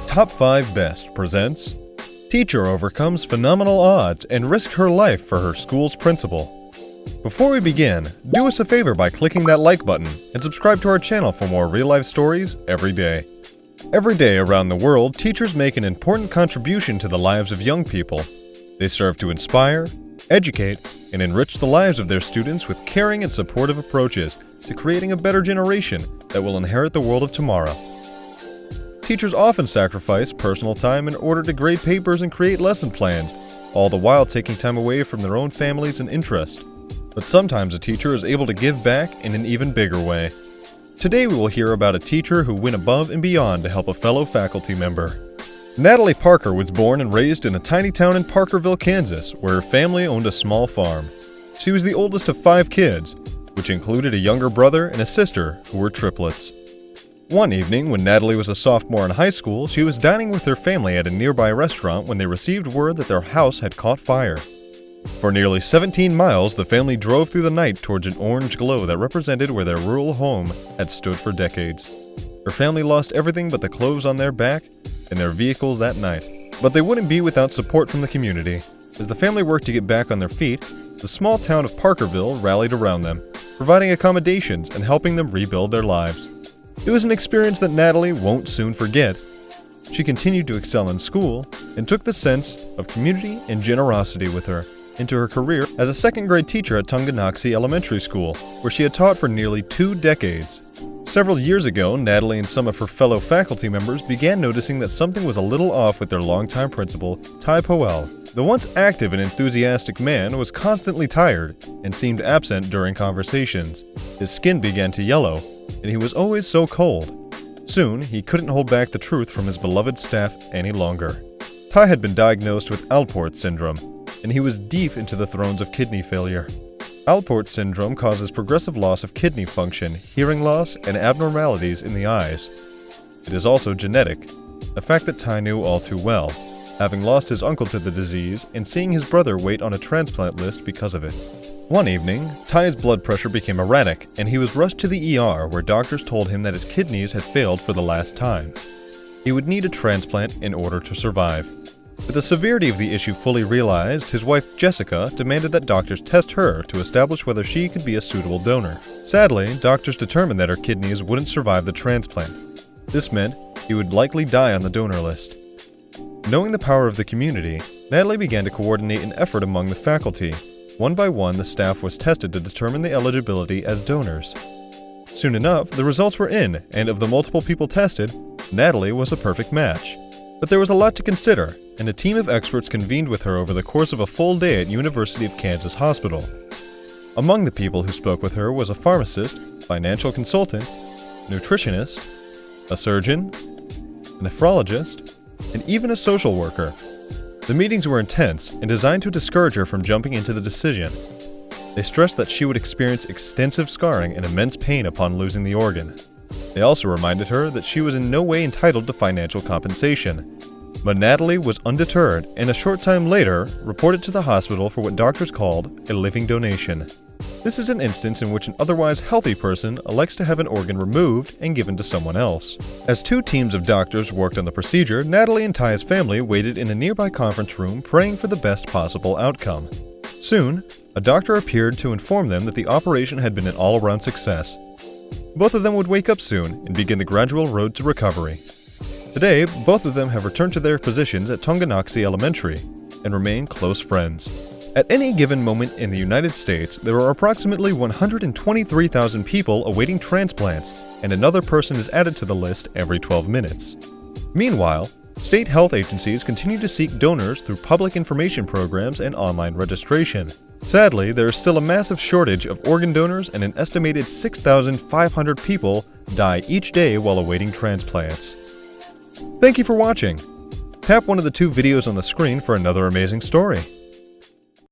Top 5 Best presents Teacher overcomes phenomenal odds and risks her life for her school's principal. Before we begin, do us a favor by clicking that like button and subscribe to our channel for more real-life stories every day. Every day around the world, teachers make an important contribution to the lives of young people. They serve to inspire, educate, and enrich the lives of their students with caring and supportive approaches to creating a better generation that will inherit the world of tomorrow. Teachers often sacrifice personal time in order to grade papers and create lesson plans, all the while taking time away from their own families and interests. But sometimes a teacher is able to give back in an even bigger way. Today we will hear about a teacher who went above and beyond to help a fellow faculty member. Natalie Parker was born and raised in a tiny town in Parkerville, Kansas, where her family owned a small farm. She was the oldest of 5 kids, which included a younger brother and a sister who were triplets. One evening, when Natalie was a sophomore in high school, she was dining with her family at a nearby restaurant when they received word that their house had caught fire. For nearly 17 miles, the family drove through the night towards an orange glow that represented where their rural home had stood for decades. Her family lost everything but the clothes on their back and their vehicles that night. But they wouldn't be without support from the community. As the family worked to get back on their feet, the small town of Parkerville rallied around them, providing accommodations and helping them rebuild their lives. It was an experience that Natalie won't soon forget. She continued to excel in school and took the sense of community and generosity with her into her career as a second-grade teacher at Tonganoxie Elementary School, where she had taught for nearly 2 decades. Several years ago, Natalie and some of her fellow faculty members began noticing that something was a little off with their longtime principal, Ty Powell. The once active and enthusiastic man was constantly tired and seemed absent during conversations. His skin began to yellow, and he was always so cold. Soon, he couldn't hold back the truth from his beloved staff any longer. Ty had been diagnosed with Alport syndrome, and he was deep into the throes of kidney failure. Alport syndrome causes progressive loss of kidney function, hearing loss, and abnormalities in the eyes. It is also genetic, a fact that Ty knew all too well, having lost his uncle to the disease and seeing his brother wait on a transplant list because of it. One evening, Ty's blood pressure became erratic, and he was rushed to the ER where doctors told him that his kidneys had failed for the last time. He would need a transplant in order to survive. With the severity of the issue fully realized, his wife Jessica demanded that doctors test her to establish whether she could be a suitable donor. Sadly, doctors determined that her kidneys wouldn't survive the transplant. This meant he would likely die on the donor list. Knowing the power of the community, Natalie began to coordinate an effort among the faculty. One by one, the staff was tested to determine the eligibility as donors. Soon enough, the results were in, and of the multiple people tested, Natalie was a perfect match. But there was a lot to consider, and a team of experts convened with her over the course of a full day at University of Kansas Hospital. Among the people who spoke with her was a pharmacist, financial consultant, nutritionist, a surgeon, a nephrologist, and even a social worker. The meetings were intense and designed to discourage her from jumping into the decision. They stressed that she would experience extensive scarring and immense pain upon losing the organ. They also reminded her that she was in no way entitled to financial compensation. But Natalie was undeterred and a short time later reported to the hospital for what doctors called a living donation. This is an instance in which an otherwise healthy person elects to have an organ removed and given to someone else. As 2 teams of doctors worked on the procedure, Natalie and Ty's family waited in a nearby conference room praying for the best possible outcome. Soon, a doctor appeared to inform them that the operation had been an all-around success. Both of them would wake up soon and begin the gradual road to recovery. Today, both of them have returned to their positions at Tonganoxie Elementary and remain close friends. At any given moment in the United States, there are approximately 123,000 people awaiting transplants, and another person is added to the list every 12 minutes. Meanwhile, state health agencies continue to seek donors through public information programs and online registration. Sadly, there is still a massive shortage of organ donors, and an estimated 6,500 people die each day while awaiting transplants. Thank you for watching. Tap one of the 2 videos on the screen for another amazing story.